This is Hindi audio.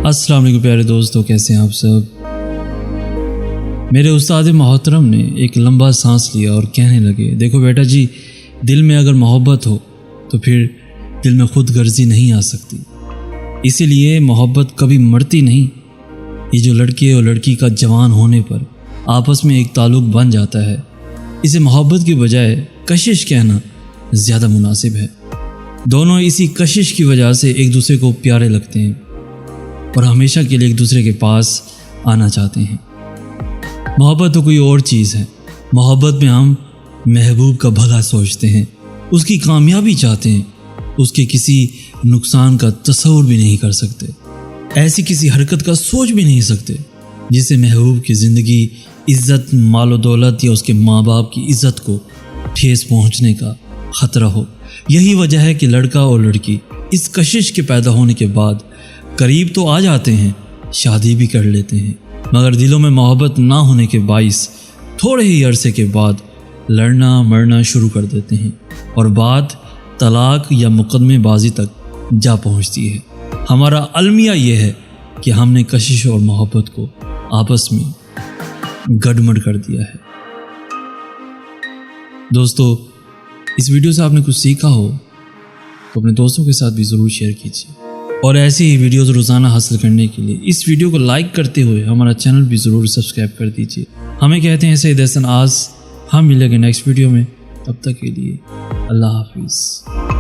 अस्सलाम वालेकुम प्यारे दोस्तों, कैसे हैं आप सब। मेरे उस्ताद मोहतरम ने एक लंबा सांस लिया और कहने लगे, देखो बेटा जी, दिल में अगर मोहब्बत हो तो फिर दिल में खुद गर्जी नहीं आ सकती, इसीलिए मोहब्बत कभी मरती नहीं। ये जो लड़के और लड़की का जवान होने पर आपस में एक ताल्लुक़ बन जाता है, इसे मोहब्बत की बजाय कशिश कहना ज़्यादा मुनासिब है। दोनों इसी कशिश की वजह से एक दूसरे को प्यारे लगते हैं और हमेशा के लिए एक दूसरे के पास आना चाहते हैं। मोहब्बत तो कोई और चीज़ है। मोहब्बत में हम महबूब का भला सोचते हैं, उसकी कामयाबी चाहते हैं, उसके किसी नुकसान का तस्वुर भी नहीं कर सकते, ऐसी किसी हरकत का सोच भी नहीं सकते जिससे महबूब की ज़िंदगी, इज़्ज़त, मालो दौलत या उसके माँ बाप की इज़्ज़त को ठेस पहुँचने का ख़तरा हो। यही वजह है कि लड़का और लड़की इस कशिश के पैदा होने के बाद करीब तो आ जाते हैं, शादी भी कर लेते हैं, मगर दिलों में मोहब्बत ना होने के बाइस थोड़े ही अरसे के बाद लड़ना मरना शुरू कर देते हैं और बात तलाक या मुकदमेबाजी तक जा पहुंचती है। हमारा अलमिया ये है कि हमने कशिश और मोहब्बत को आपस में गड़बड़ कर दिया है। दोस्तों, इस वीडियो से आपने कुछ सीखा हो तो अपने दोस्तों के साथ भी ज़रूर शेयर कीजिए और ऐसी ही वीडियोज़ रोज़ाना हासिल करने के लिए इस वीडियो को लाइक करते हुए हमारा चैनल भी ज़रूर सब्सक्राइब कर दीजिए। हमें कहते हैं सईद हसन आज़। हम मिलेंगे नेक्स्ट वीडियो में, तब तक के लिए अल्लाह हाफिज़।